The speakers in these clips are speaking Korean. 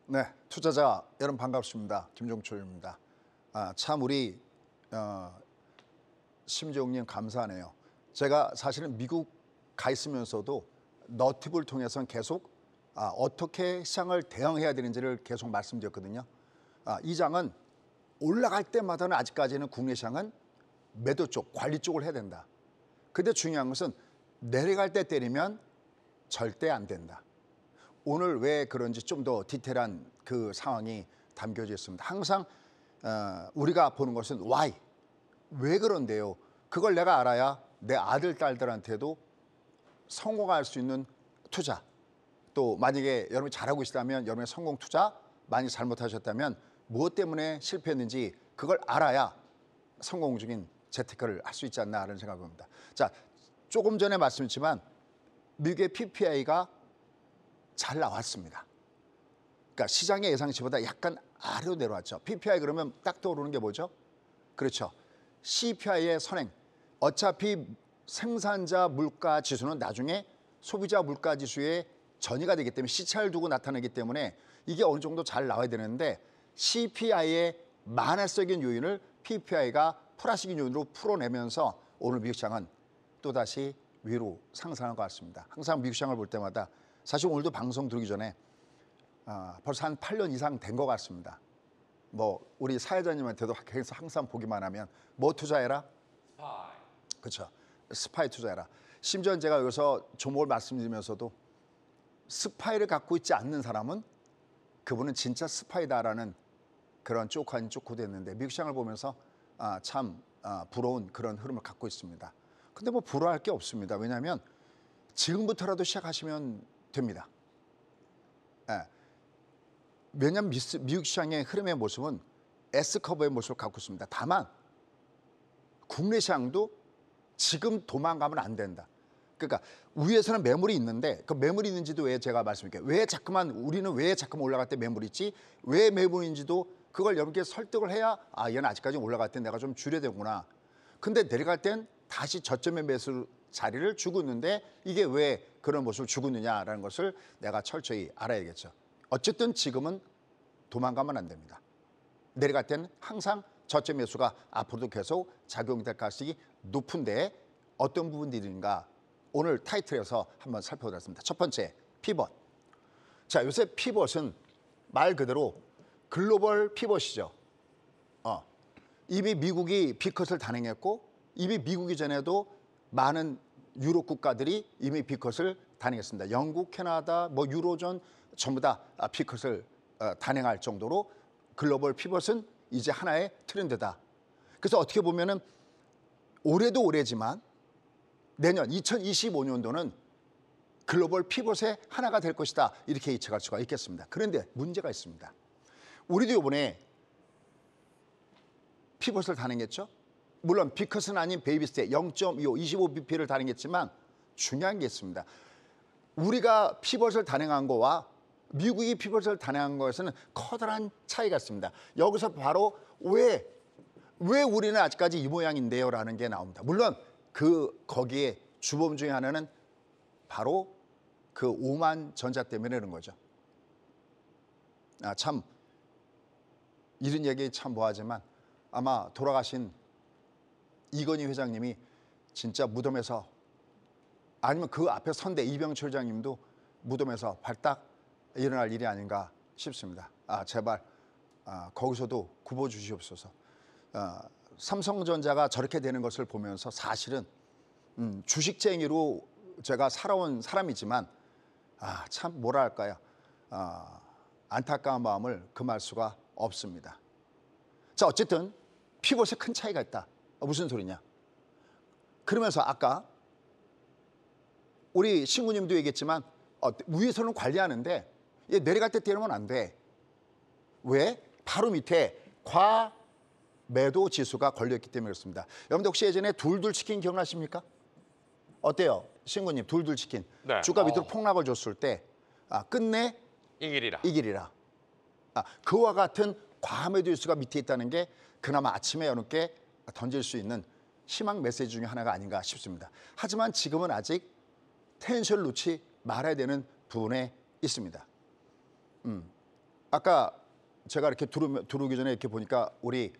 네, 투자자 여러분 반갑습니다. 김종철입니다. 참 우리 심재웅님 감사하네요. 제가 사실은 미국 가 있으면서도 너튜브를 통해서는 계속 어떻게 시장을 대응해야 되는지를 계속 말씀드렸거든요. 이 장은 올라갈 때마다는 아직까지는 국내 시장은 매도 쪽, 관리 쪽을 해야 된다. 근데 중요한 것은 내려갈 때 때리면 절대 안 된다. 오늘 왜 그런지 좀 더 디테일한 그 상황이 담겨져 있습니다. 항상 우리가 보는 것은 why, 왜 그런데요? 그걸 내가 알아야 내 아들, 딸들한테도 성공할 수 있는 투자, 또 만약에 여러분이 잘하고 있다면 여러분의 성공 투자, 만약 잘못하셨다면 무엇 때문에 실패했는지 그걸 알아야 성공적인 재테크를 할 수 있지 않나 하는 생각을 합니다. 자, 조금 전에 말씀드렸지만 미국의 PPI가 잘 나왔습니다. 그러니까 시장의 예상치보다 약간 아래로 내려왔죠. PPI 그러면 딱 떠오르는 게 뭐죠? 그렇죠. CPI의 선행. 어차피 생산자 물가 지수는 나중에 소비자 물가 지수의 전이가 되기 때문에 시차를 두고 나타나기 때문에 이게 어느 정도 잘 나와야 되는데 CPI의 만회적인 요인을 PPI가 플라스틱 요인으로 풀어내면서 오늘 미국 시장은 또다시 위로 상승한 것 같습니다. 항상 미국 시장을 볼 때마다 사실 오늘도 방송 들기 전에 벌써 한 8년 이상 된 것 같습니다. 뭐 우리 사회자님한테도 계속 항상 보기만 하면 뭐 투자해라? 스파이. 그렇죠. 스파이 투자해라. 심지어 제가 여기서 종목을 말씀드리면서도 스파이를 갖고 있지 않는 사람은 그분은 진짜 스파이다라는 그런 쪼크 아닌 쪼크도 했는데 미국 시장을 보면서 참 부러운 그런 흐름을 갖고 있습니다. 근데 뭐 부러워할 게 없습니다. 왜냐하면 지금부터라도 시작하시면 됩니다. 예. 왜냐하면 미국 시장의 흐름의 모습은 S커브의 모습을 갖고 있습니다. 다만 국내 시장도 지금 도망가면 안 된다. 그러니까 위에서는 매물이 있는데 그 매물이 있는지도 왜 제가 말씀드릴게요. 우리는 왜 자꾸만 올라갈 때 매물이 있지? 왜 매물인지도 그걸 여러분께 설득을 해야 얘는 아직까지 올라갈 때 내가 좀 줄여야 되구나. 근데 내려갈 땐 다시 저점의 매수 자리를 주고 있는데 이게 왜 그런 모습을 주고 있느냐라는 것을 내가 철저히 알아야겠죠. 어쨌든 지금은 도망가면 안 됩니다. 내려갈 때는 항상 저점 매수가 앞으로도 계속 작용될 가능성이 높은데 어떤 부분들인가 오늘 타이틀에서 한번 살펴보겠습니다. 첫 번째, 피벗. 자, 요새 피벗은 말 그대로 글로벌 피벗이죠. 이미 미국이 B컷을 단행했고 이미 미국이 전에도 많은 유럽 국가들이 이미 B컷을 단행했습니다. 영국, 캐나다, 뭐 유로존 전부 다 B컷을 단행할 정도로 글로벌 피벗은 이제 하나의 트렌드다. 그래서 어떻게 보면은 올해도 올해지만 내년 2025년도는 글로벌 피벗의 하나가 될 것이다. 이렇게 예측할 수가 있겠습니다. 그런데 문제가 있습니다. 우리도 이번에 피벗을 단행했죠. 물론 B컷은 아닌 베이비 스텝 0.25, 25bp를 단행했지만 중요한 게 있습니다. 우리가 피벗을 단행한 거와 미국이 피벗을 단행한 것에서는 커다란 차이가 있습니다. 여기서 바로 왜 우리는 아직까지 이 모양인데요? 라는 게 나옵니다. 물론 거기에 주범 중에 하나는 바로 그 오만 전자 때문에 그런 거죠. 참 이런 얘기 참 뭐하지만 아마 돌아가신 이건희 회장님이 진짜 무덤에서 아니면 그 앞에 선대 이병철 회장님도 무덤에서 발딱 일어날 일이 아닌가 싶습니다. 제발 거기서도 굽어 주시옵소서. 삼성전자가 저렇게 되는 것을 보면서 사실은 주식쟁이로 제가 살아온 사람이지만 참 뭐랄까요, 안타까운 마음을 금할 수가 없습니다. 자, 어쨌든 피벗에 큰 차이가 있다. 무슨 소리냐? 그러면서 아까 우리 신구님도 얘기했지만 위에서는 관리하는데 내려갈 때 때리면 안 돼. 왜? 바로 밑에 과매도 지수가 걸려있기 때문에 그렇습니다. 여러분들 혹시 예전에 둘둘 치킨 기억나십니까? 어때요? 신구님, 둘둘 치킨. 네. 주가 밑으로 폭락을 줬을 때 끝내 이기리라. 그와 같은 과매도 지수가 밑에 있다는 게 그나마 아침에 여러분께 던질 수 있는 희망 메시지 중에 하나가 아닌가 싶습니다. 하지만 지금은 아직 텐션을 놓지 말아야 되는 부분에 있습니다. 아까 제가 이렇게 들어오기 전에 이렇게 보니까 우리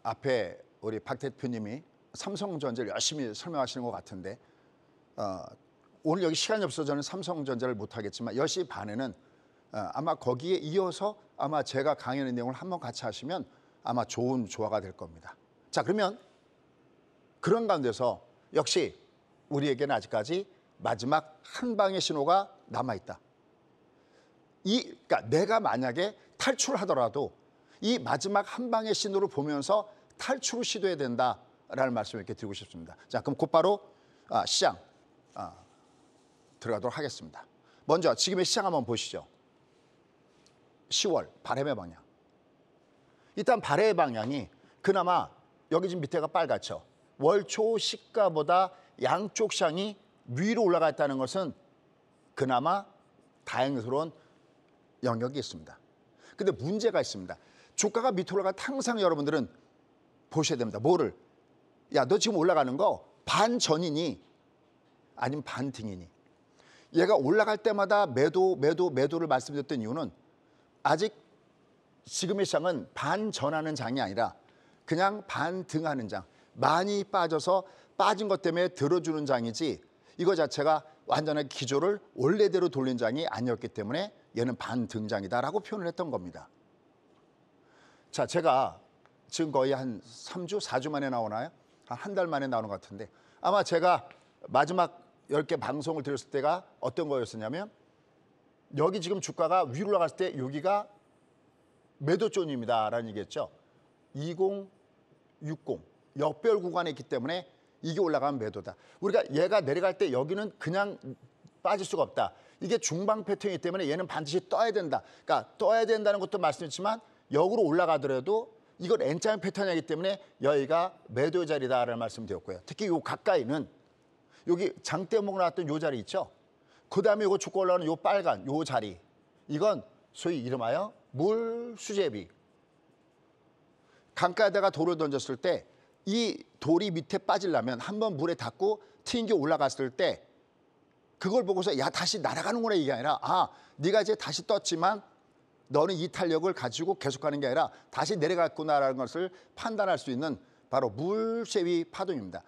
앞에 우리 박 대표님이 삼성전자를 열심히 설명하시는 것 같은데 오늘 여기 시간이 없어서 저는 삼성전자를 못하겠지만 10시 반에는 아마 거기에 이어서 아마 제가 강연의 내용을 한번 같이 하시면 아마 좋은 조화가 될 겁니다. 자, 그러면 그런 가운데서 역시 우리에게는 아직까지 마지막 한 방의 신호가 남아있다. 그러니까 내가 만약에 탈출하더라도 이 마지막 한 방의 신호를 보면서 탈출을 시도해야 된다라는 말씀을 이렇게 드리고 싶습니다. 자, 그럼 곧바로 시장 들어가도록 하겠습니다. 먼저 지금의 시장 한번 보시죠. 10월 바람의 방향. 일단 바람의 방향이 그나마 여기 지금 밑에가 빨갛죠. 월초 시가보다 양쪽 시장이 위로 올라갔다는 것은 그나마 다행스러운 영역이 있습니다. 근데 문제가 있습니다. 주가가 밑으로 올라갈 때 항상 여러분들은 보셔야 됩니다. 뭐를? 야, 너 지금 올라가는 거 반전이니 아니면 반등이니? 얘가 올라갈 때마다 매도를 말씀드렸던 이유는 아직 지금의 시장은 반전하는 장이 아니라 그냥 반등하는 장. 많이 빠져서 빠진 것 때문에 들어주는 장이지 이거 자체가 완전하게 기조를 원래대로 돌린 장이 아니었기 때문에 얘는 반등장이다라고 표현을 했던 겁니다. 자, 제가 지금 거의 한 3주, 4주 만에 나오나요? 한 달 만에 나오는 것 같은데 아마 제가 마지막 10개 방송을 드렸을 때가 어떤 거였었냐면 여기 지금 주가가 위로 올라갔을 때 여기가 매도존입니다라는 얘기였죠. 2060 역별 구간에 있기 때문에 이게 올라가면 매도다. 우리가 얘가 내려갈 때 여기는 그냥 빠질 수가 없다. 이게 중방 패턴이기 때문에 얘는 반드시 떠야 된다. 그러니까 떠야 된다는 것도 말씀드렸지만 역으로 올라가더라도 이건 N자형 패턴이기 때문에 여기가 매도의 자리다라는 말씀드렸고요. 특히 요 가까이는 여기 장대목 나왔던 요 자리 있죠. 그 다음에 요거 주가 올라오는 요 빨간 요 자리. 이건 소위 이름하여 물수제비. 강가에다가 돌을 던졌을 때 이 돌이 밑에 빠지려면 한번 물에 닿고 튕겨 올라갔을 때 그걸 보고서 야 다시 날아가는구나 이게 아니라 네가 이제 다시 떴지만 너는 이 탄력을 가지고 계속 가는 게 아니라 다시 내려갔구나라는 것을 판단할 수 있는 바로 물세비 파동입니다.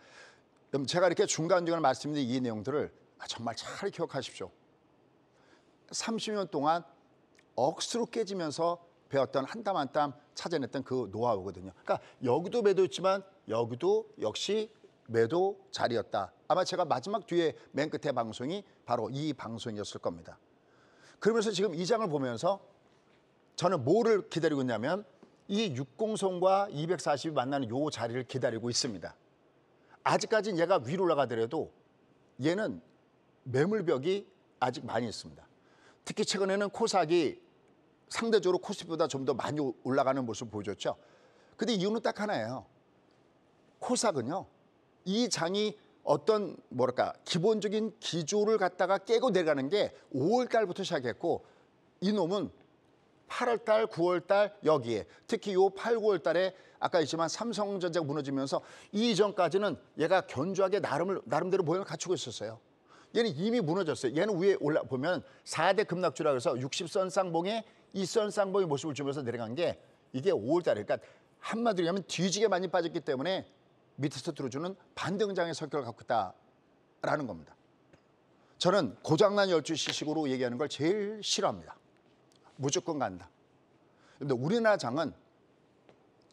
그럼 제가 이렇게 중간중간 말씀드린 이 내용들을 정말 잘 기억하십시오. 30년 동안 억수로 깨지면서 배웠던 한 땀 한 땀 찾아냈던 그 노하우거든요. 그러니까 여기도 매도였지만 여기도 역시 매도 자리였다. 아마 제가 마지막 뒤에 맨 끝에 방송이 바로 이 방송이었을 겁니다. 그러면서 지금 이 장을 보면서 저는 뭐를 기다리고 있냐면 이 60선과 240이 만나는 요 자리를 기다리고 있습니다. 아직까지는 얘가 위로 올라가더라도 얘는 매물벽이 아직 많이 있습니다. 특히 최근에는 코스닥이 상대적으로 코스피보다 좀 더 많이 올라가는 모습을 보여줬죠. 근데 이유는 딱 하나예요. 코스닥은요. 이 장이 어떤 기본적인 기조를 갖다가 깨고 내려가는 게 5월 달부터 시작했고 이놈은 8월 달, 9월 달 여기에 특히 요 8, 9월 달에 아까 있지만 삼성전자가 무너지면서 이전까지는 얘가 견조하게 나름대로 모양을 갖추고 있었어요. 얘는 이미 무너졌어요. 얘는 위에 보면 4대 급락주라고 해서 60선 쌍봉에 2선 쌍봉의 모습을 주면서 내려간 게 이게 5월 달에 그러니까 한마디로 하면 뒤지게 많이 빠졌기 때문에 밑에서 들어주는 반등장의 성격을 갖고 있다라는 겁니다. 저는 고장난 12시식으로 얘기하는 걸 제일 싫어합니다. 무조건 간다. 그런데 우리나라 장은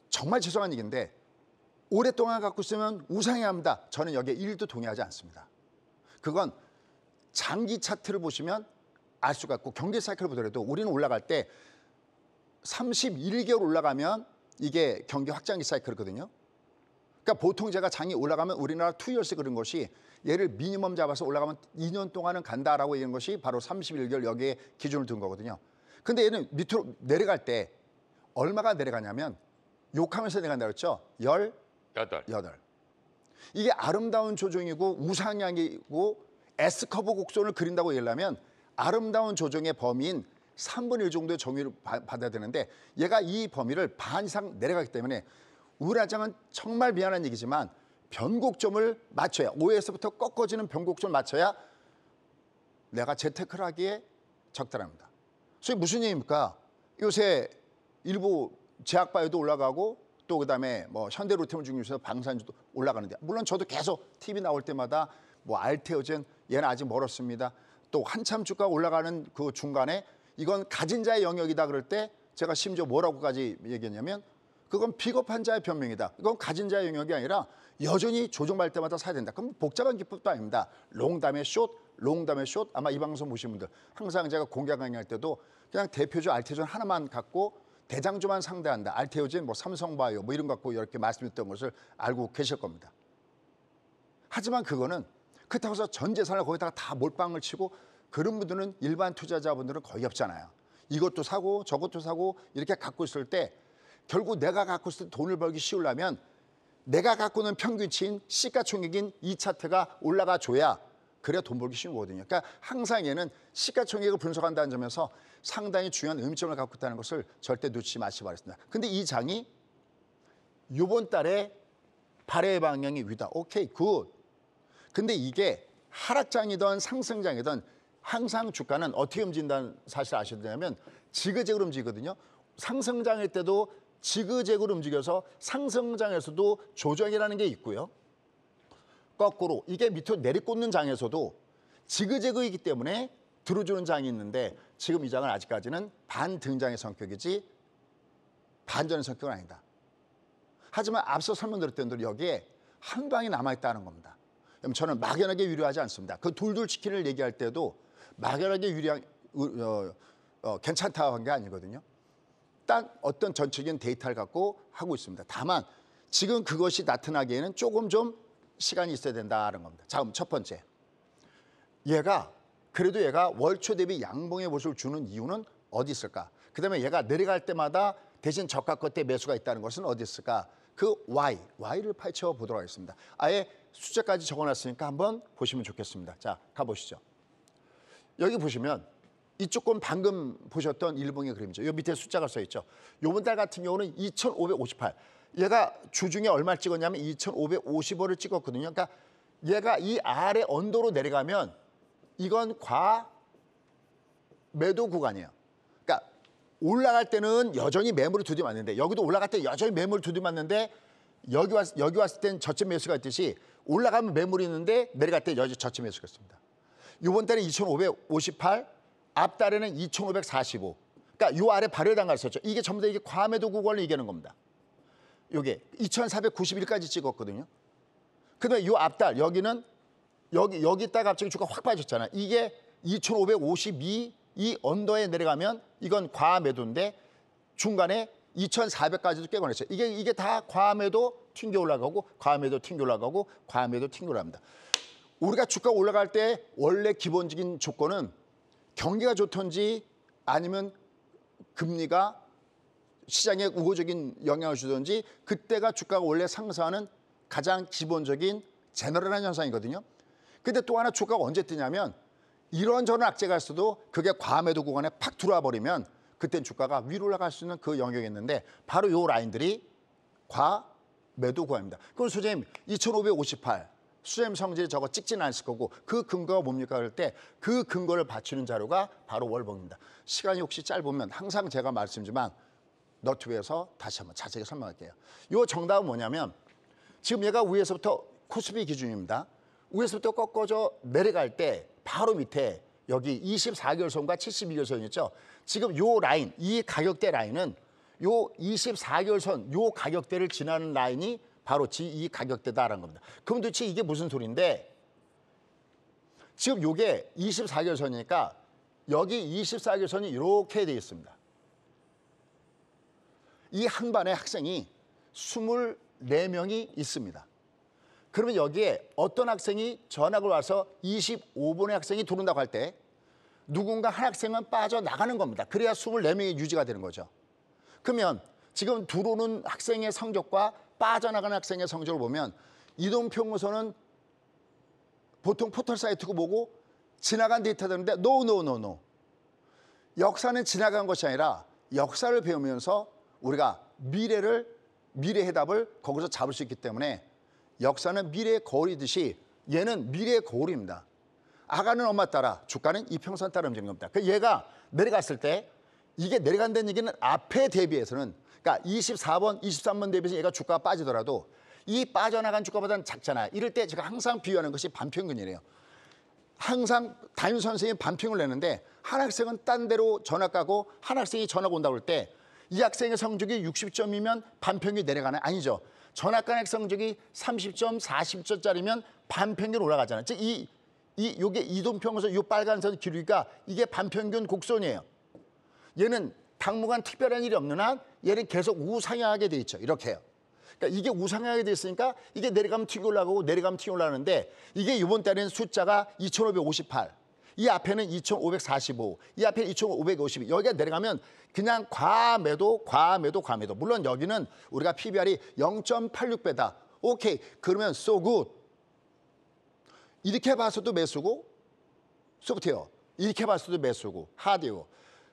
정말 죄송한 얘기인데 오랫동안 갖고 있으면 우상해야 합니다. 저는 여기에 1도 동의하지 않습니다. 그건 장기 차트를 보시면 알 수가 있고 경제 사이클을 보더라도 우리는 올라갈 때 31개월 올라가면 이게 경기 확장기 사이클이거든요. 그러니까 보통 제가 장이 올라가면 우리나라 2years 그런 것이 얘를 미니멈 잡아서 올라가면 2년 동안은 간다라고 얘기하는 것이 바로 31개월 여기에 기준을 둔 거거든요. 근데 얘는 밑으로 내려갈 때 얼마가 내려가냐면 욕하면서 내려간다 그랬죠. 18. 이게 아름다운 조정이고 우상향이고 S커브 곡선을 그린다고 얘기하면 아름다운 조정의 범위인 3분의 1 정도의 정의를 받아야 되는데 얘가 이 범위를 반 이상 내려가기 때문에 우라장은 정말 미안한 얘기지만 변곡점을 맞춰야 5에서부터 꺾어지는 변곡점을 맞춰야 내가 재테크를 하기에 적절합니다.所以무슨 얘기입니까? 요새 일부 제약바이오도 올라가고 또 그다음에 뭐 현대로템을 중심으로 방산주도 올라가는데 물론 저도 계속 TV 나올 때마다 뭐 알테오젠 얘는 아직 멀었습니다. 또 한참 주가 올라가는 그 중간에 이건 가진 자의 영역이다 그럴 때 제가 심지어 뭐라고까지 얘기했냐면 그건 비겁한 자의 변명이다. 이건 가진 자의 영역이 아니라 여전히 조정할 때마다 사야 된다. 그럼 복잡한 기법도 아닙니다. 롱담의 숏, 롱담의 숏. 아마 이 방송 보신 분들 항상 제가 공개 강의할 때도 그냥 대표주 알테오젠 하나만 갖고 대장주만 상대한다. 알테오젠, 뭐 삼성바이오 뭐 이런 거 갖고 이렇게 말씀드렸던 것을 알고 계실 겁니다. 하지만 그거는 그렇다고 해서 전 재산을 거기다가 다 몰빵을 치고 그런 분들은 일반 투자자분들은 거의 없잖아요. 이것도 사고 저것도 사고 이렇게 갖고 있을 때 결국 내가 갖고 있을 때 돈을 벌기 쉬우려면 내가 갖고 있는 평균치인 시가총액인 이 차트가 올라가 줘야 그래야 돈 벌기 쉬운 거거든요. 그러니까 항상 얘는 시가총액을 분석한다는 점에서 상당히 중요한 의미점을 갖고 있다는 것을 절대 놓치지 마시기 바랍니다. 근데 이 장이 이번 달에 발해 방향이 위다. 오케이, 굿. 근데 이게 하락장이든 상승장이든 항상 주가는 어떻게 움직인다는 사실 아시냐면 지그재그로 움직이거든요. 상승장일 때도 지그재그로 움직여서 상승장에서도 조정이라는 게 있고요. 거꾸로 이게 밑으로 내리꽂는 장에서도 지그재그이기 때문에 들어주는 장이 있는데 지금 이 장은 아직까지는 반등장의 성격이지 반전의 성격은 아니다. 하지만 앞서 설명드렸던 대로 여기에 한 방이 남아있다는 겁니다. 저는 막연하게 유리하지 않습니다. 그 둘둘 치킨을 얘기할 때도 막연하게 유리한 괜찮다고 한 게 아니거든요. 딱 어떤 전체적인 데이터를 갖고 하고 있습니다. 다만 지금 그것이 나타나기에는 조금 좀 시간이 있어야 된다는 겁니다. 자, 그럼 첫 번째. 그래도 얘가 월초 대비 양봉의 모습을 주는 이유는 어디 있을까? 그다음에 얘가 내려갈 때마다 대신 저가 끝에 매수가 있다는 것은 어디 있을까? 그 Y를 파헤쳐 보도록 하겠습니다. 아예 숫자까지 적어놨으니까 한번 보시면 좋겠습니다. 자, 가보시죠. 여기 보시면 이쪽 건 방금 보셨던 일봉의 그림이죠. 요 밑에 숫자가 써 있죠. 요번 달 같은 경우는 2,558. 얘가 주중에 얼마 찍었냐면 2,550원을 찍었거든요. 그러니까 얘가 이 아래 언더로 내려가면 이건 과매도 구간이에요. 그러니까 올라갈 때는 여전히 매물을 두드려맞는데 여기도 올라갈 때 여전히 매물을 두드려맞는데 여기 왔을 땐 저점 매수가 있듯이 올라가면 매물이 있는데 내려갈 때 여전히 저점 매수가 있습니다. 이번 달에 2,558, 앞달에는 2,545. 그러니까 요 아래 발효단가를 썼죠. 이게 전부 다 이게 과매도 구간을 얘기하는 겁니다. 요게 2,491까지 찍었거든요. 그다음에 요 앞달 여기는 여기 있다가 갑자기 주가 확 빠졌잖아요. 이게 2,552 이 언더에 내려가면 이건 과매도인데 중간에 2,400까지도 깨고냈어요. 이게 다 과매도 튕겨 올라가고 과매도 튕겨 올라가고 과매도 튕겨 올라갑니다. 우리가 주가 올라갈 때 원래 기본적인 조건은 경기가 좋든지 아니면 금리가 시장에 우호적인 영향을 주든지 그때가 주가가 원래 상승하는 가장 기본적인 제너럴한 현상이거든요. 근데 또 하나 주가가 언제 뜨냐면 이런저런 악재가 있어도 그게 과매도 구간에 팍 들어와 버리면 그땐 주가가 위로 올라갈 수 있는 그 영역이 있는데 바로 요 라인들이 과매도 구간입니다. 그럼 소장님 2,558 수렴 성질이 저거 찍지는 않을 거고 그 근거가 뭡니까 그럴 때 그 근거를 받치는 자료가 바로 월봉입니다. 시간이 혹시 짧으면 항상 제가 말씀드리지만 너튜브에서 다시 한번 자세히 설명할게요. 요 정답은 뭐냐면 지금 얘가 위에서부터 코스피 기준입니다. 위에서부터 꺾어져 내려갈 때 바로 밑에 여기 24개월선과 72개월선 있죠. 지금 요 라인, 이 가격대 라인은 요 24개월선 요 가격대를 지나는 라인이 바로 이 가격대다라는 겁니다. 그럼 도대체 이게 무슨 소리인데 지금 요게 24개월선이니까 여기 24개월선이 이렇게 되어 있습니다. 이 한반에 학생이 24명이 있습니다. 그러면 여기에 어떤 학생이 전학을 와서 25분의 학생이 들어온다고 할 때 누군가 한 학생은 빠져나가는 겁니다. 그래야 24명이 유지가 되는 거죠. 그러면 지금 들어오는 학생의 성적과 빠져나가는 학생의 성적을 보면 이동평균선은 보통 포털 사이트고 뭐고 지나간 데이터 되는데 노. 역사는 지나간 것이 아니라 역사를 배우면서 우리가 미래의 해답을 거기서 잡을 수 있기 때문에 역사는 미래의 거울이듯이 얘는 미래의 거울입니다. 아가는 엄마 따라 주가는 이평선 따라 움직이는 겁니다. 그 얘가 내려갔을 때 이게 내려간다는 얘기는 앞에 대비해서는, 그러니까 24번, 23번 대비해서 얘가 주가가 빠지더라도 이 빠져나간 주가보다는 작잖아요. 이럴 때 제가 항상 비유하는 것이 반평균이래요. 항상 담임 선생님이 반평을 내는데 한 학생은 딴 데로 전학 가고 한 학생이 전학 온다고 할 때 이 학생의 성적이 60점이면 반평균이 내려가나요? 아니죠. 전학 간 학생 성적이 30점, 40점짜리면 반평균 올라가잖아요. 즉 요게 이동평에서 이 빨간선 기울기가 이게 반평균 곡선이에요. 얘는 당분간 특별한 일이 없는 한 얘는 계속 우상향하게 돼 있죠. 이렇게 해요. 그러니까 이게 우상향하게 돼 있으니까 이게 내려가면 튀겨 올라가고 내려가면 튀겨 올라가는데 이게 이번 달에는 숫자가 2558, 이 앞에는 2545, 이 앞에 2552. 여기가 내려가면 그냥 과매도. 물론 여기는 우리가 PBR이 0.86배다. 오케이. 그러면 so good. 이렇게 봐서도 매수고 소프트웨어, 이렇게 봤어도 매수고 하드웨어.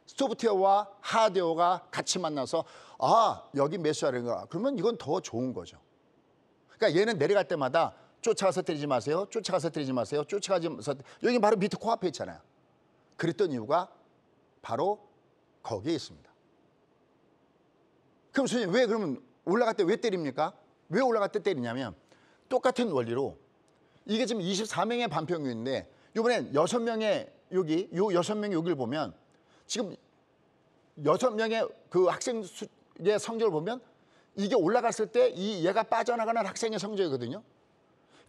소프트웨어와 하드웨어가 같이 만나서 여기 매수하는 거야. 그러면 이건 더 좋은 거죠. 그러니까 얘는 내려갈 때마다 쫓아가서 때리지 마세요. 여기 바로 밑에 코앞에 있잖아요. 그랬던 이유가 바로 거기에 있습니다. 그럼 선생님 왜 그러면 올라갈 때 왜 때립니까? 왜 올라갈 때 때리냐면 똑같은 원리로 이게 지금 24명의 반평균인데 이번엔 6명의 여기, 요 6명의 여기를 보면 지금 6명의 그 학생의 성적을 보면 이게 올라갔을 때 얘가 빠져나가는 학생의 성적이거든요.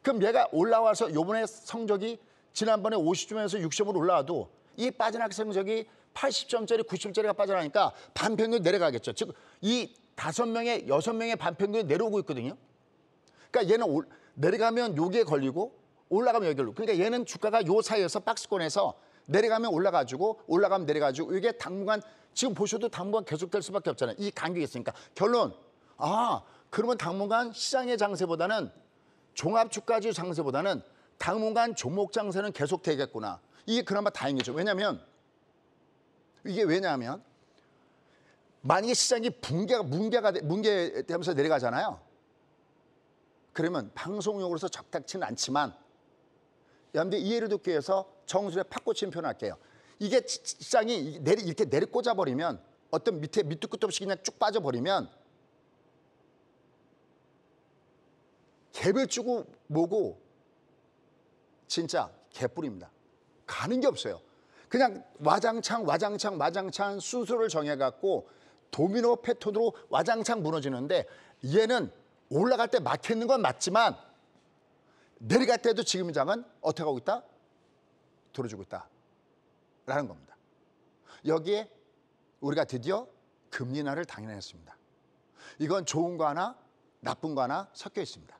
그럼 얘가 올라와서 요번에 성적이 지난번에 50점에서 60점으로 올라와도 이 빠진 학생 성적이 80점짜리, 90점짜리가 빠져나가니까 반평균 내려가겠죠. 즉, 이 5명의, 6명의 반평균이 내려오고 있거든요. 그러니까 얘는 내려가면 여기에 걸리고 올라가면 여기 걸리고. 그러니까 얘는 주가가 요 사이에서 박스권에서 내려가면 올라가지고 올라가면 내려가지고 이게 당분간 지금 보셔도 당분간 계속될 수밖에 없잖아요. 이 간격이 있으니까. 결론. 그러면 당분간 시장의 장세보다는 종합주가지수 장세보다는 당분간 종목 장세는 계속 되겠구나. 이게 그나마 다행이죠. 왜냐하면 만약에 시장이 붕괴되면서 내려가잖아요. 그러면 방송용으로서 적당치는 않지만 여러분들 이해를 돕기 위해서 정수의 팍고치는 표현을 할게요. 이게 시장이 이렇게 내리꽂아 버리면 어떤 밑에 밑도 끝도 없이 그냥 쭉 빠져버리면 갭을 주고 뭐고 진짜 개뿔입니다. 가는 게 없어요. 그냥 와장창 순서를 정해갖고 도미노 패턴으로 와장창 무너지는데 얘는 올라갈 때 막혀있는 건 맞지만 내려갈 때도 지금 장은 어떻게 하고 있다? 들어주고 있다라는 겁니다. 여기에 우리가 드디어 금리 인하를 당연했습니다. 이건 좋은 거 하나 나쁜 거 하나 섞여 있습니다.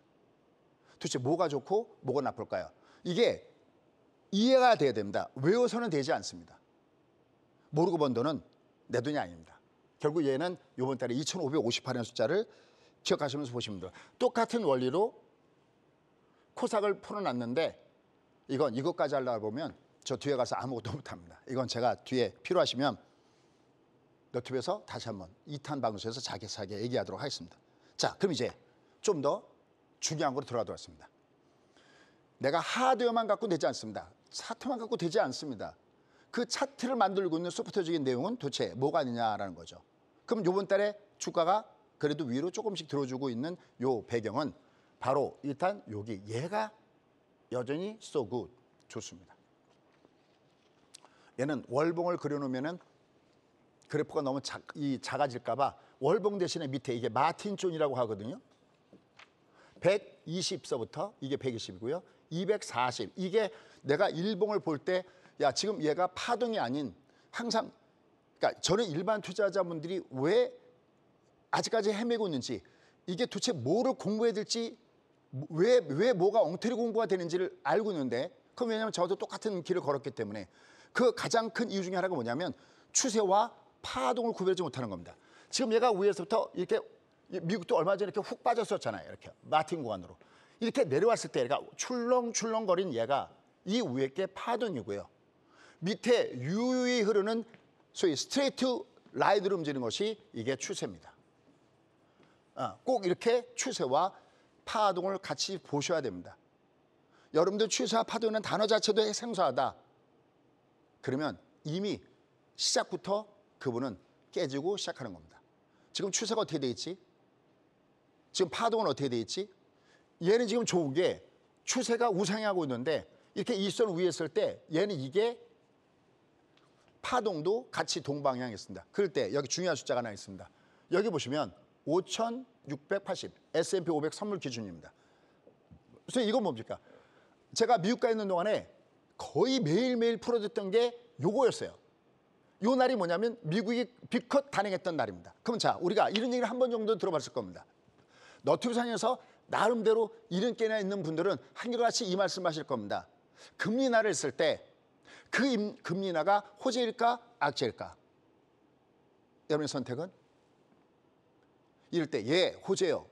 도대체 뭐가 좋고 뭐가 나쁠까요? 이게 이해가 돼야 됩니다. 외워서는 되지 않습니다. 모르고 번 돈은 내 돈이 아닙니다. 결국 얘는 이번 달에 2558이라는 숫자를 기억하시면서 보시면 돼요. 똑같은 원리로 코삭을 풀어놨는데 이것까지 하려고 보면 저 뒤에 가서 아무것도 못합니다. 이건 제가 뒤에 필요하시면 너튜브에서 다시 한번 2탄 방송에서 자세하게 얘기하도록 하겠습니다. 자, 그럼 이제 좀 더 중요한 거로 들어가도록 하겠습니다. 내가 하드웨어만 갖고 되지 않습니다. 차트만 갖고 되지 않습니다. 그 차트를 만들고 있는 소프트웨어적인 내용은 도대체 뭐가 아니냐라는 거죠. 그럼 이번 달에 주가가 그래도 위로 조금씩 들어주고 있는 요 배경은 바로 일단 얘가 여전히 so good, 좋습니다. 얘는 월봉을 그려놓으면은 그래프가 너무 작아질까 봐 월봉 대신에 밑에 이게 마틴 존이라고 하거든요. 120서부터 이게 120이고요. 240. 이게 내가 일봉을 볼 때 지금 얘가 파동이 아닌 항상 그러니까 저는 일반 투자자분들이 왜 아직까지 헤매고 있는지 이게 도대체 뭐를 공부해야 될지 왜 뭐가 엉터리 공부가 되는지를 알고 있는데 그럼 왜냐하면 저도 똑같은 길을 걸었기 때문에 그 가장 큰 이유 중에 하나가 뭐냐면 추세와 파동을 구별하지 못하는 겁니다. 지금 얘가 위에서부터 이렇게 미국도 얼마 전에 이렇게 훅 빠졌었잖아요. 이렇게 마틴 구간으로. 이렇게 내려왔을 때 얘가 출렁출렁거린 얘가 이 위에 게 파동이고요. 밑에 유유히 흐르는 소위 스트레이트 라인으로 움직이는 것이 이게 추세입니다. 꼭 이렇게 추세와 파동을 같이 보셔야 됩니다. 여러분들 추세와 파동이라는 단어 자체도 생소하다. 그러면 이미 시작부터 그분은 깨지고 시작하는 겁니다. 지금 추세가 어떻게 돼 있지? 지금 파동은 어떻게 돼 있지? 얘는 지금 좋은 게 추세가 우상향하고 있는데 이렇게 일선 위에 있을 때 얘는 이게 파동도 같이 동방향에 있습니다. 그럴 때 여기 중요한 숫자가 하나 있습니다. 여기 보시면 5,680 S&P 500 선물 기준입니다. 그래서 이건 뭡니까? 제가 미국 가 있는 동안에 거의 매일매일 풀어줬던 게 요거였어요. 요 날이 뭐냐면 미국이 빅컷 단행했던 날입니다. 그럼 자, 우리가 이런 얘기를 한 번 정도 들어봤을 겁니다. 너튜브 상에서 나름대로 이런 깨나 있는 분들은 한결같이 이 말씀하실 겁니다. 금리 인하를 했을 때 그 금리 인하가 호재일까 악재일까? 여러분의 선택은? 이럴 때 예, 호재요.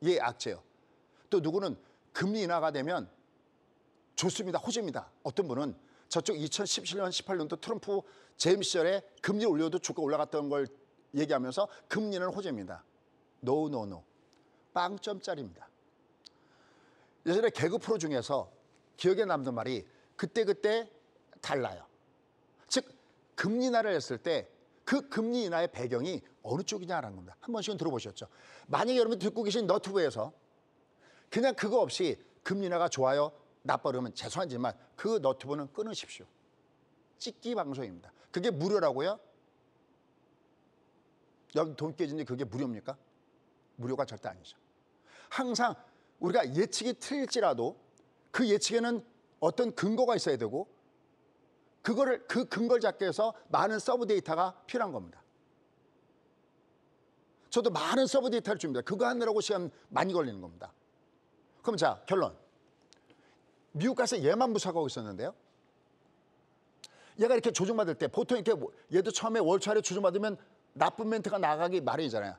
예, 악재요. 또 누구는 금리 인하가 되면 좋습니다. 호재입니다. 어떤 분은 저쪽 2017년, 18년도 트럼프 재임 시절에 금리 올려도 주가 올라갔던 걸 얘기하면서 금리는 호재입니다. 노, 노, 노. 빵점짜리입니다. 예전에 개그 프로 중에서 기억에 남는 말이 그때그때 달라요. 즉 금리 인하를 했을 때 그 금리 인하의 배경이 어느 쪽이냐라는 겁니다. 한 번씩은 들어보셨죠? 만약에 여러분 듣고 계신 너튜브에서 그냥 그거 없이 금리 인하가 좋아요, 나빠 그러면 죄송하지만 그 너튜브는 끊으십시오. 찍기 방송입니다. 그게 무료라고요? 여기 돈 깨지는데 그게 무료입니까? 무료가 절대 아니죠. 항상 우리가 예측이 틀릴지라도 그 예측에는 어떤 근거가 있어야 되고 그 근거를 잡기 위해서 많은 서브 데이터가 필요한 겁니다. 저도 많은 서브 데이터를 줍니다. 그거 하느라고 시간 많이 걸리는 겁니다. 그럼 자, 결론. 미국 가서 얘만 무사하고 있었는데요. 얘가 이렇게 조정받을 때 보통 이렇게 얘도 처음에 월초에 조정받으면 나쁜 멘트가 나가기 마련이잖아요.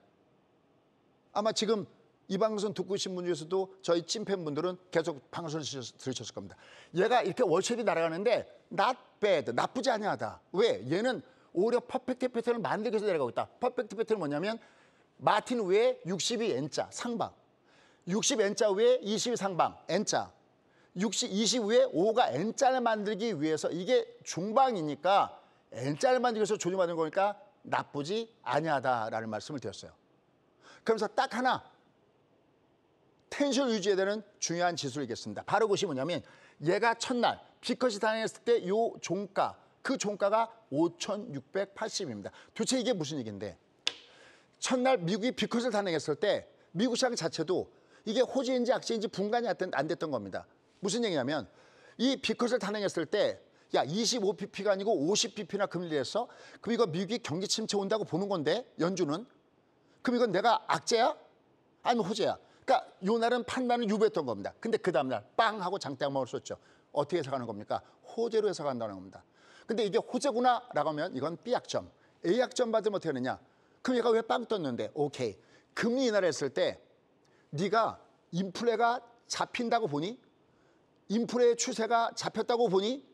아마 지금 이 방송 듣고 계신 분 중에서도 저희 찐팬분들은 계속 방송을 들으셨을 겁니다. 얘가 이렇게 월초에 날아가는데 not bad, 나쁘지 아니하다. 왜? 얘는 오히려 퍼펙트 패턴을 만들기 위해서 내려가고 있다. 퍼펙트 패턴은 뭐냐면 마틴 위에 62 N자 상방, 60 N자 위에 22 상방 N자, 20 위에 5가 N자를 만들기 위해서 이게 중방이니까 N자를 만들기 위해서 조정받는 거니까 나쁘지 아니하다라는 말씀을 드렸어요. 그러면서 딱 하나 텐션을 유지해야 되는 중요한 지수이겠습니다. 바로 그것이 뭐냐면 얘가 첫날 빅컷이 단행했을 때 이 종가, 그 종가가 5,680입니다. 도대체 이게 무슨 얘기인데 첫날 미국이 빅컷을 단행했을 때 미국 시장 자체도 이게 호재인지 악재인지 분간이 안 됐던 겁니다. 무슨 얘기냐면 이 빅컷을 단행했을 때 야 25pp가 아니고 50pp나 금리를 했어? 그럼 이거 미국이 경기 침체 온다고 보는 건데 연준은? 그럼 이건 내가 악재야? 아니면 호재야? 그러니까 요 날은 판단을 유보했던 겁니다. 근데 그 다음날 빵 하고 장대양망을 쏟죠. 어떻게 해석하는 겁니까? 호재로 해석한다는 겁니다. 근데 이게 호재구나라고 하면 이건 B약점, A약점 받으면 어떻게 하느냐? 그럼 얘가 왜 빵 떴는데? 오케이. 금리 인하를 했을 때 네가 인플레가 잡힌다고 보니? 인플레의 추세가 잡혔다고 보니?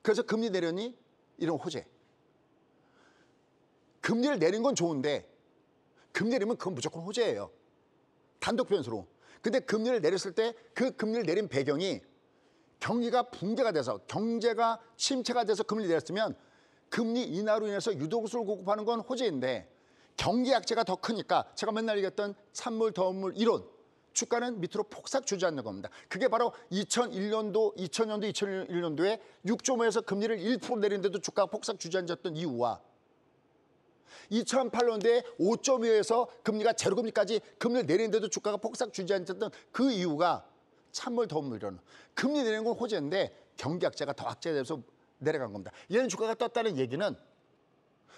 그래서 금리 내렸니? 이런 호재. 금리를 내린 건 좋은데 금리 내리면 그건 무조건 호재예요. 단독 변수로. 근데 금리를 내렸을 때 그 금리를 내린 배경이 경기가 붕괴가 돼서 경제가 침체가 돼서 금리를 내렸으면 금리 인하로 인해서 유동수를 공급하는 건 호재인데 경기 악재가 더 크니까 제가 맨날 얘기했던 산물 더운물 이론 주가는 밑으로 폭삭 주저앉는 겁니다. 그게 바로 2001년도, 2001년도에 6.5에서 금리를 1% 내린데도 주가가 폭삭 주저앉았던 이유와 2008년도에 5.25에서 금리가 제로금리까지 금리를 내리는데도 주가가 폭삭 주저앉았던 그 이유가 찬물 더운물 이런 금리 내리는 건 호재인데 경기 악재가 더 악재돼서 내려간 겁니다. 얘는 주가가 떴다는 얘기는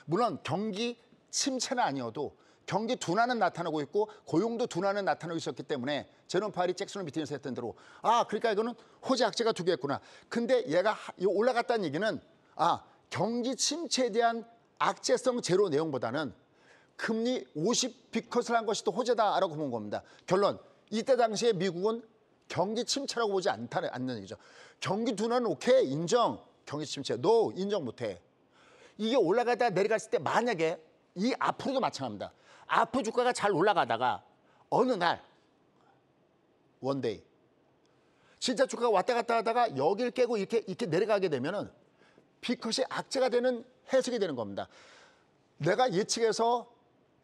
물론 경기 침체는 아니어도 경기 둔화는 나타나고 있고 고용도 둔화는 나타나고 있었기 때문에 제롬 파웰이 잭슨 미팅에서 했던 대로 그러니까 이거는 호재 악재가 두 개였구나. 근데 얘가 올라갔다는 얘기는 경기 침체에 대한 악재성 제로 내용보다는 금리 50 빅컷을 한 것이 또 호재다라고 본 겁니다. 결론, 이때 당시에 미국은 경기 침체라고 보지 않는 얘기죠. 경기 둔화는 오케이, 인정. 경기 침체, 노, 인정 못해. 이게 올라가다가 내려갔을 때 만약에 이 앞으로도 마찬가지입니다. 앞으로 주가가 잘 올라가다가 어느 날 원데이 진짜 주가가 왔다 갔다 하다가 여기를 깨고 이렇게 내려가게 되면은 빅컷이 악재가 되는 해석이 되는 겁니다. 내가 예측해서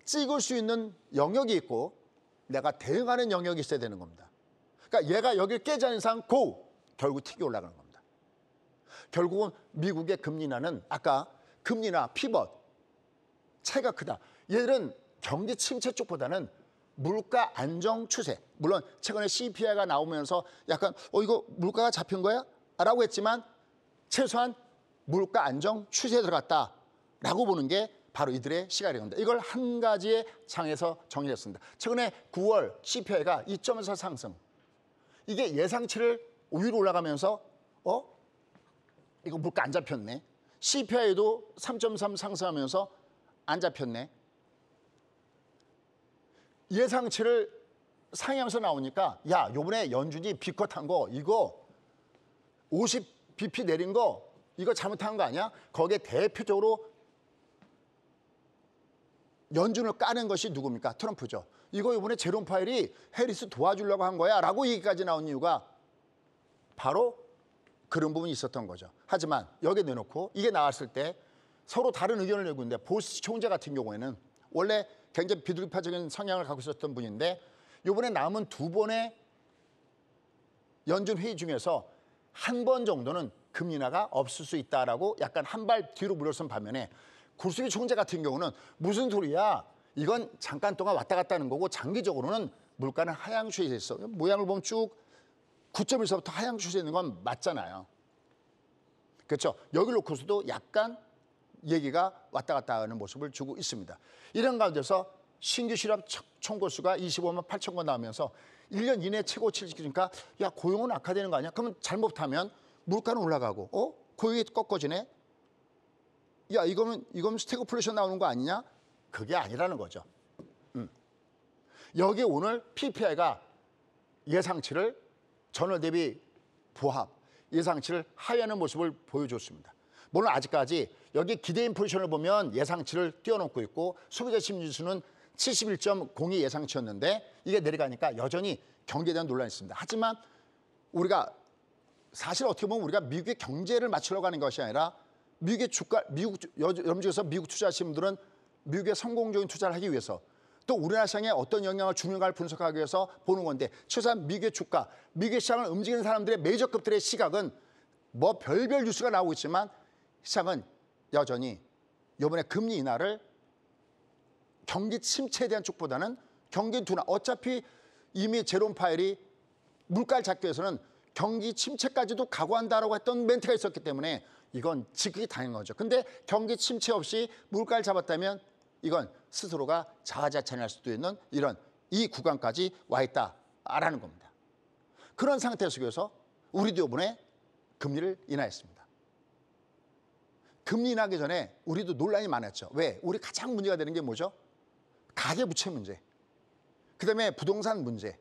찍을 수 있는 영역이 있고 내가 대응하는 영역이 있어야 되는 겁니다. 그러니까 얘가 여기를 깨지 않는 이상 결국 튀기 올라가는 겁니다. 결국은 미국의 금리 인하는 아까 금리나 피벗 차이가 크다. 얘들은 경기 침체 쪽보다는 물가 안정 추세. 물론 최근에 CPI가 나오면서 약간 이거 물가가 잡힌 거야? 라고 했지만 최소한 물가 안정 추세에 들어갔다라고 보는 게 바로 이들의 시각이 됩니다. 이걸 한 가지의 장에서 정리했습니다. 최근에 9월 CPI가 2.4 상승. 이게 예상치를 위로 올라가면서 이거 물가 안 잡혔네. CPI도 3.3 상승하면서 안 잡혔네. 예상치를 상향해서 나오니까 야, 요번에 연준이 비컷한 거 이거 50bp 내린 거 이거 잘못한 거 아니야? 거기에 대표적으로 연준을 까는 것이 누굽니까? 트럼프죠. 이거 이번에 제롬 파웰이 해리스 도와주려고 한 거야 라고 얘기까지 나온 이유가 바로 그런 부분이 있었던 거죠. 하지만 여기에 내놓고 이게 나왔을 때 서로 다른 의견을 내고 있는데 보스 총재 같은 경우에는 원래 굉장히 비둘기파적인 성향을 갖고 있었던 분인데 이번에 남은 2번의 연준 회의 중에서 한 번 정도는 금리 인하가 없을 수 있다라고 약간 한 발 뒤로 물러선 반면에 구스비 총재 같은 경우는 무슨 소리야? 이건 잠깐 동안 왔다 갔다 하는 거고 장기적으로는 물가는 하향 추세에 있어. 모양을 보면 쭉 9.1서부터 하향 추세에 있는 건 맞잖아요. 그렇죠? 여기 놓고서도 약간 얘기가 왔다 갔다 하는 모습을 주고 있습니다. 이런 가운데서 신규 실업 청구 수가 25만 8천 건 나오면서 1년 이내 최고치를 지키니까 야, 고용은 악화되는 거 아니야? 그러면 잘못하면 물가는 올라가고 고용이 꺾어지네? 야, 이거면 스태그플레이션 나오는 거 아니냐? 그게 아니라는 거죠. 여기 오늘 PPI가 예상치를 전월 대비 부합, 예상치를 하회하는 모습을 보여줬습니다. 물론 아직까지 여기 기대 인플레이션을 보면 예상치를 뛰어넘고 있고 소비자 심리지수는 71.02 예상치였는데 이게 내려가니까 여전히 경기에 대한 논란이 있습니다. 하지만 우리가 사실 어떻게 보면 우리가 미국의 경제를 맞추려고 하는 것이 아니라 미국의 주가, 여러분께서 미국 투자하시는 분들은 미국의 성공적인 투자를 하기 위해서 또 우리나라 시장에 어떤 영향을 주는가를 분석하기 위해서 보는 건데 최소한 미국의 주가, 미국의 시장을 움직이는 사람들의 메이저급들의 시각은 뭐 별별 뉴스가 나오고 있지만 시장은 여전히 이번에 금리 인하를 경기 침체에 대한 쪽보다는 경기 둔화. 어차피 이미 제롬 파웰이 물가를 잡기 위해서는 경기 침체까지도 각오한다라고 했던 멘트가 있었기 때문에 이건 지극히 당연한 거죠. 근데 경기 침체 없이 물가를 잡았다면 이건 스스로가 자화자찬할 수도 있는 이런 이 구간까지 와 있다라는 겁니다. 그런 상태 속에서 우리도 이번에 금리를 인하했습니다. 금리 인하하기 전에 우리도 논란이 많았죠. 왜? 우리 가장 문제가 되는 게 뭐죠? 가계부채 문제, 그다음에 부동산 문제.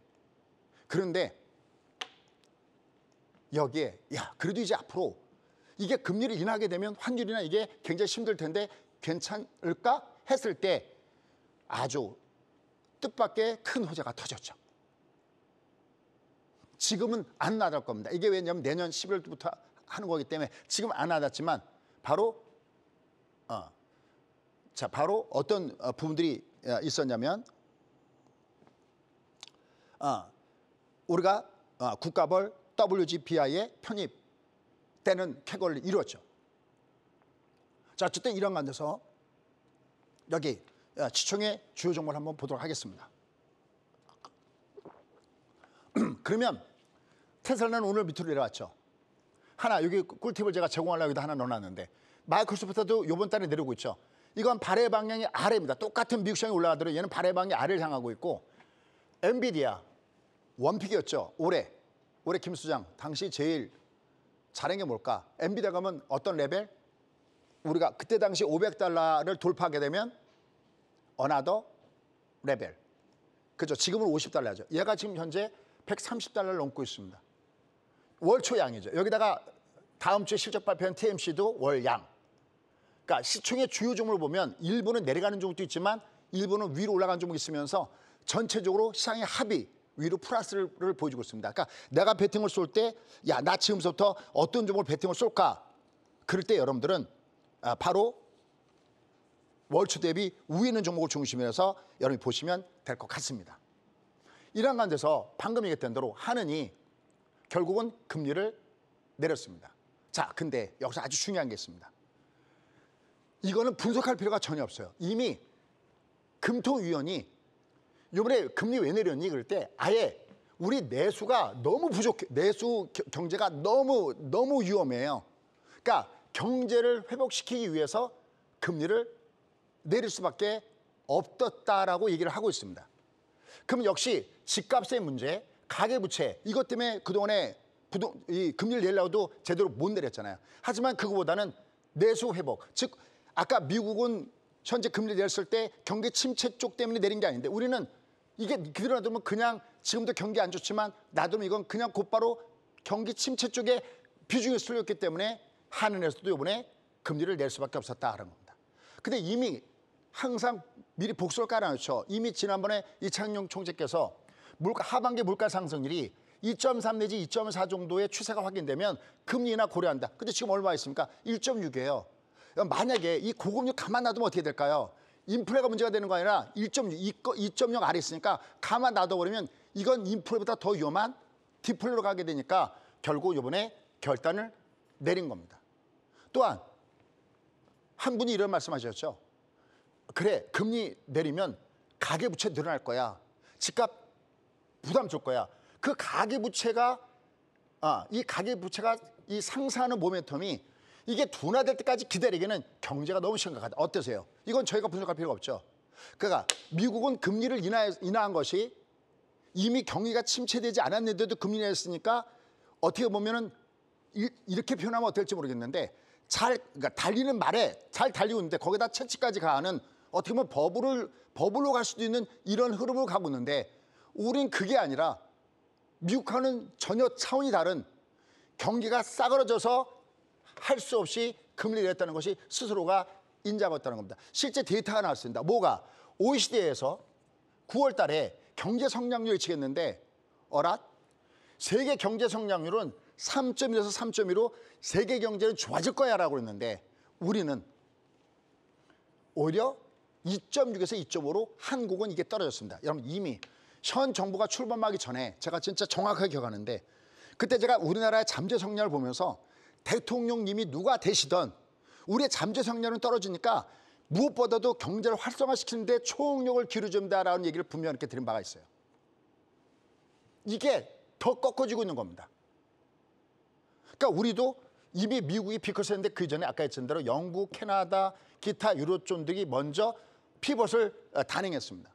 그런데 여기에 그래도 이제 앞으로 이게 금리를 인하게 되면 환율이나 이게 굉장히 힘들 텐데 괜찮을까 했을 때 아주 뜻밖의 큰 호재가 터졌죠. 지금은 안 나갈 겁니다. 이게 왜냐하면 내년 11월부터 하는 거기 때문에 지금 안 나갔지만 바로 바로 어떤 부분들이 있었냐면 우리가 국가벌 WGBI에 편입되는 쾌거를 이루었죠. 자, 어쨌든 이런 가운데서 여기 시총의 주요 종목을 한번 보도록 하겠습니다. 그러면 테슬라는 오늘 밑으로 내려왔죠. 하나 여기 꿀팁을 제가 제공하려고 여기다 하나 넣어놨는데 마이크로소프트도 이번 달에 내려오고 있죠. 이건 발해 방향이 아래입니다. 똑같은 미국 시장이 올라가더라도 얘는 발해 방향이 아래를 향하고 있고 엔비디아 원픽이었죠. 올해 김 수장 당시 제일 잘한 게 뭘까? 엔비디아 가면 어떤 레벨? 우리가 그때 당시 $500를 돌파하게 되면 어나더 레벨. 그죠? 지금은 $50죠. 얘가 지금 현재 $130를 넘고 있습니다. 월초 양이죠. 여기다가 다음 주에 실적 발표한 TMC도 월양. 그러니까 시총의 주요 종목을 보면 일부는 내려가는 종목도 있지만 일부는 위로 올라가는 종목이 있으면서 전체적으로 시장의 합이 위로 플러스를 보여주고 있습니다. 그러니까 내가 배팅을 쏠 때 야, 나 지금부터 어떤 종목을 배팅을 쏠까? 그럴 때 여러분들은 바로 월초 대비 위에 있는 종목을 중심으로 해서 여러분이 보시면 될 것 같습니다. 이런 가운데서 방금 얘기했던 대로 한은이 결국은 금리를 내렸습니다. 자, 근데 여기서 아주 중요한 게 있습니다. 이거는 분석할 필요가 전혀 없어요. 이미 금통위원이 이번에 금리 왜 내렸니? 그럴 때 아예 우리 내수가 너무 부족해. 내수 경제가 너무 위험해요. 그러니까 경제를 회복시키기 위해서 금리를 내릴 수밖에 없었다라고 얘기를 하고 있습니다. 그럼 역시 집값의 문제, 가계부채 이것 때문에 그동안에 이 금리를 내려도 제대로 못 내렸잖아요. 하지만 그거보다는 내수 회복, 즉 아까 미국은 현재 금리를 내렸을 때 경기 침체 쪽 때문에 내린 게 아닌데 우리는 이게 그대로 놔두면 그냥 지금도 경기 안 좋지만 놔두면 이건 그냥 곧바로 경기 침체 쪽에 비중이 쏠렸기 때문에 한은에서도 이번에 금리를 낼 수밖에 없었다라는 겁니다. 근데 이미 항상 미리 복수를 깔아놓죠. 이미 지난번에 이창용 총재께서 하반기 물가 상승률이 2.3 내지 2.4 정도의 추세가 확인되면 금리 인하 고려한다. 근데 지금 얼마 있습니까? 1.6이에요. 만약에 이 고금리 가만 놔두면 어떻게 될까요? 인플레가 문제가 되는 거 아니라 2.0 아래 있으니까 가만 놔둬버리면 이건 인플레보다 더 위험한 디플레로 가게 되니까 결국 이번에 결단을 내린 겁니다. 또한 한 분이 이런 말씀하셨죠. 그래, 금리 내리면 가계부채 늘어날 거야. 집값 부담 줄 거야. 그 가계부채가 이 상승하는 모멘텀이 이게 둔화될 때까지 기다리기는 경제가 너무 심각하다. 어떠세요? 이건 저희가 분석할 필요가 없죠. 그러니까 미국은 금리를 인하한 것이 이미 경기가 침체되지 않았는데도 금리를 했으니까 어떻게 보면은 이렇게 표현하면 어떨지 모르겠는데 그러니까 달리는 말에 잘 달리고 있는데 거기다 채찍까지 가하는 어떻게 보면 버블로 갈 수도 있는 이런 흐름을 가고 있는데 우린 그게 아니라 미국과는 전혀 차원이 다른 경기가 싸그러져서 할 수 없이 금리를 냈다는 것이 스스로가 인정하고 있다는 겁니다. 실제 데이터가 나왔습니다. 뭐가? OECD에서 9월 달에 경제 성장률을 예측했는데 세계 경제 성장률은 3.1에서 3.2로 세계 경제는 좋아질 거야 라고 했는데 우리는 오히려 2.6에서 2.5로 한국은 이게 떨어졌습니다. 여러분 이미 현 정부가 출범하기 전에 제가 진짜 정확하게 기억하는데 그때 제가 우리나라의 잠재 성장을 보면서 대통령님이 누가 되시던 우리의 잠재 성장은 떨어지니까 무엇보다도 경제를 활성화시키는 데 총력을 기울여준다라는 얘기를 분명히 이렇게 드린 바가 있어요. 이게 더 꺾어지고 있는 겁니다. 그러니까 우리도 이미 미국이 피크를 했는데 그 전에 아까 했던 대로 영국, 캐나다, 기타 유로존들이 먼저 피벗을 단행했습니다.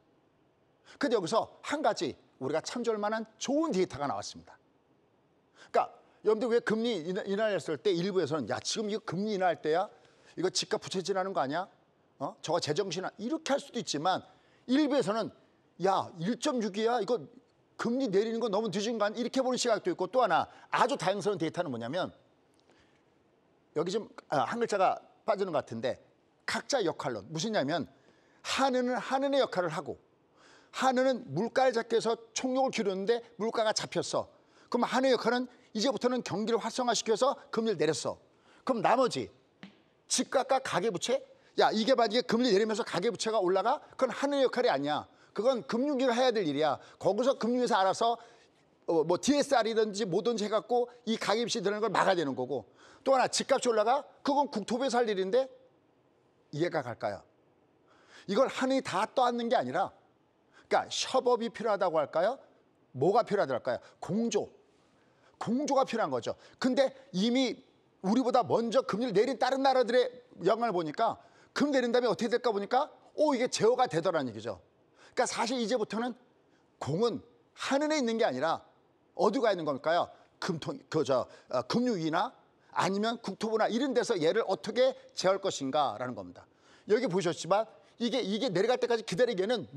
근데 여기서 한 가지 우리가 참조할 만한 좋은 데이터가 나왔습니다. 그러니까 여러분들 왜 금리 인하를 했을 때 일부에서는 야 지금 이거 금리 인하할 때야? 이거 집값 부채질하는 거 아니야? 저거 제정신아 이렇게 할 수도 있지만 일부에서는 야 1.6이야? 이거 금리 내리는 거 너무 늦은 거 아니야? 이렇게 보는 시각도 있고 또 하나 아주 다양스러운 데이터는 뭐냐면 여기 좀 한 글자가 빠지는 것 같은데 각자 역할론 무엇이냐면 한은은 한은의 역할을 하고 한은은 물가를 잡기 위해서 총력을 기울였는데 물가가 잡혔어. 그럼 한의 역할은 이제부터는 경기를 활성화시켜서 금리를 내렸어. 그럼 나머지 집값과 가계부채? 야 이게 만약에 금리 내리면서 가계부채가 올라가? 그건 한의 역할이 아니야. 그건 금융위가 해야 될 일이야. 거기서 금융위에서 알아서 뭐 DSR이든지 뭐든지 해갖고 이 가계부채 드는 걸 막아야 되는 거고 또 하나 집값이 올라가? 그건 국토부에서 할 일인데 이해가 갈까요? 이걸 한의 다 떠안는 게 아니라 그러니까 협업이 필요하다고 할까요? 뭐가 필요하달까요? 공조가 필요한 거죠. 근데 이미 우리보다 먼저 금리를 내린 다른 나라들의 영향을 보니까 금리 내린 다음에 어떻게 될까 보니까 이게 제어가 되더라는 얘기죠. 그러니까 사실 이제부터는 공은 한은에 있는 게 아니라 어디 가 있는 걸까요? 금융위나 아니면 국토부나 이런 데서 얘를 어떻게 제어할 것인가라는 겁니다. 여기 보셨지만 이게 내려갈 때까지 기다리기에는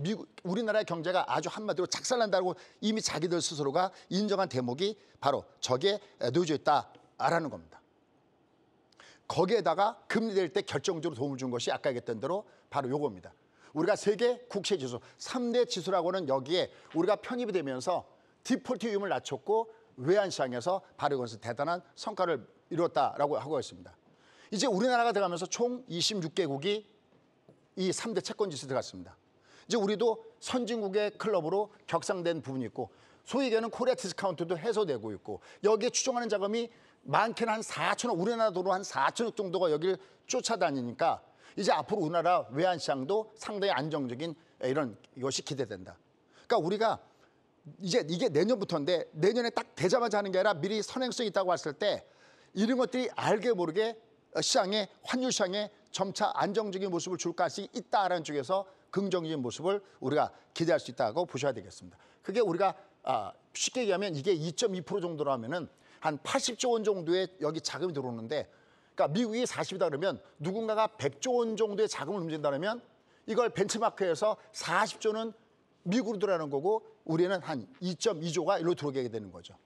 우리나라의 경제가 아주 한마디로 작살난다고 이미 자기들 스스로가 인정한 대목이 바로 저기에 놓여져 있다라는 겁니다. 거기에다가 금리 낼 때 결정적으로 도움을 준 것이 아까 얘기했던 대로 바로 요겁니다. 우리가 세계 국채지수 3대 지수라고는 여기에 우리가 편입이 되면서 디폴트 위험을 낮췄고 외환시장에서 바로 이것은 대단한 성과를 이뤘다라고 하고 있습니다. 이제 우리나라가 들어가면서 총 26개국이 이 3대 채권 지수 들어갔습니다. 이제 우리도 선진국의 클럽으로 격상된 부분이 있고 소위 얘기하는 코리아 디스카운트도 해소되고 있고 여기에 추정하는 자금이 많게는 한 4천억, 우리나라 돈으로 한 4천억 정도가 여기를 쫓아다니니까 이제 앞으로 우리나라 외환시장도 상당히 안정적인 이런 것이 기대된다. 그러니까 우리가 이제 이게 내년부터인데 내년에 딱 되자마자 하는 게 아니라 미리 선행성이 있다고 했을 때 이런 것들이 알게 모르게 시장에 환율 시장에 점차 안정적인 모습을 줄 가능성이 있다라는 쪽에서 긍정적인 모습을 우리가 기대할 수 있다고 보셔야 되겠습니다. 그게 우리가 쉽게 얘기하면 이게 2.2% 정도로 하면은 한 80조 원 정도의 여기 자금이 들어오는데, 그러니까 미국이 40이다 그러면 누군가가 100조 원 정도의 자금을 움직인다면 이걸 벤치마크해서 40조는 미국으로 들어가는 거고 우리는 한 2.2조가 일로 들어오게 되는 거죠.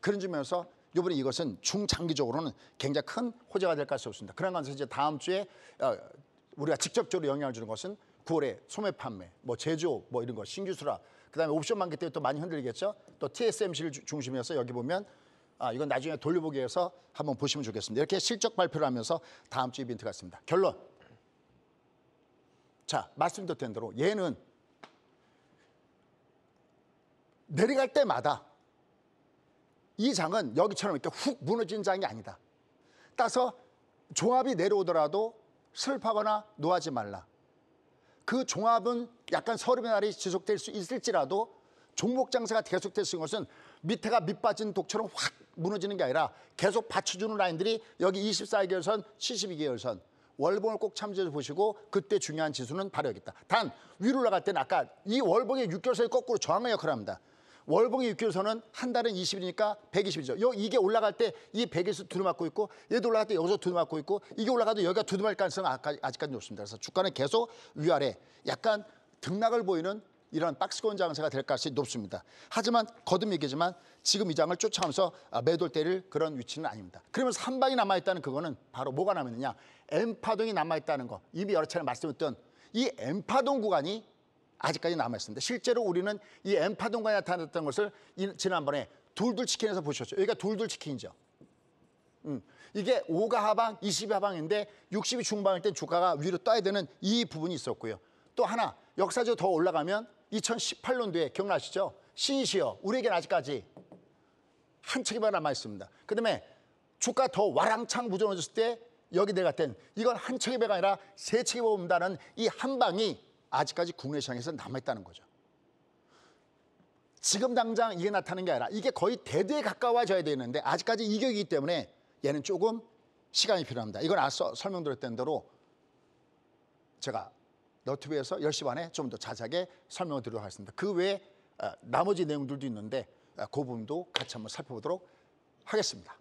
그런 점에서 이번에 이것은 중장기적으로는 굉장히 큰 호재가 될 가능성이 없습니다. 그런 관점에서 이제 다음 주에 우리가 직접적으로 영향을 주는 것은 9월에 소매 판매, 뭐 제조, 뭐 이런 거, 신규 수락, 그다음에 옵션 만기 때 또 많이 흔들리겠죠. 또 TSMC를 중심해서 여기 보면 이건 나중에 돌려보기 위해서 한번 보시면 좋겠습니다. 이렇게 실적 발표를 하면서 다음 주 이벤트 같습니다. 결론. 자, 말씀드렸던 대로 얘는 내려갈 때마다 이 장은 여기처럼 이렇게 훅 무너진 장이 아니다. 따라서 종합이 내려오더라도 슬퍼하거나 노하지 말라. 그 종합은 약간 서름의 날이 지속될 수 있을지라도 종목 장세가 계속될 수 있는 것은 밑에가 밑빠진 독처럼 확 무너지는 게 아니라 계속 받쳐주는 라인들이 여기 24개월선, 72개월선, 월봉을 꼭 참조해 보시고 그때 중요한 지수는 바로 여기 있다. 단 위로 올라갈 때는 아까 이 월봉의 6개월선이 거꾸로 저항의 역할을 합니다. 월봉의 6개월선은 한 달은 20일이니까 120이죠. 이게 올라갈 때 이 100에서 두루맞고 있고 얘도 올라갈 때 여기서 두루맞고 있고 이게 올라가도 여기가 두루맞을 가능성은 아직까지 높습니다. 그래서 주가는 계속 위아래 약간 등락을 보이는 이런 박스권 장세가 될 가능성이 높습니다. 하지만 거듭 얘기지만 지금 이 장을 쫓아가면서 매도를 때릴 그런 위치는 아닙니다. 그러면서 한 방이 남아있다는 그거는 바로 뭐가 남아있느냐. M파동이 남아있다는 거. 이미 여러 차례 말씀드렸던 이 M파동 구간이 아직까지 남아있습니다. 실제로 우리는 이 M파동 구간이 나타났던 것을 지난번에 둘둘 치킨에서 보셨죠. 여기가 둘둘 치킨이죠. 이게 5가 하방, 20이 하방인데 60이 중방일 때 주가가 위로 떠야 되는 이 부분이 있었고요. 또 하나 역사적으로 더 올라가면 2018년도에 기억나시죠? 신시어 우리에게는 아직까지 한 척이만 남아있습니다. 그다음에 주가 더 와랑창 무너졌을 때 여기 내가 땐 이건 한 척의 배가 아니라 세 척이 뽑는다는 이 한 방이 아직까지 국내 시장에서 남아있다는 거죠. 지금 당장 이게 나타나는 게 아니라 이게 거의 대두에 가까워져야 되는데 아직까지 이격이기 때문에 얘는 조금 시간이 필요합니다. 이건 설명드렸던 대로 제가 너튜브에서 10시 반에 좀 더 자세하게 설명을 드리도록 하겠습니다. 그 외에 나머지 내용들도 있는데 그 부분도 같이 한번 살펴보도록 하겠습니다.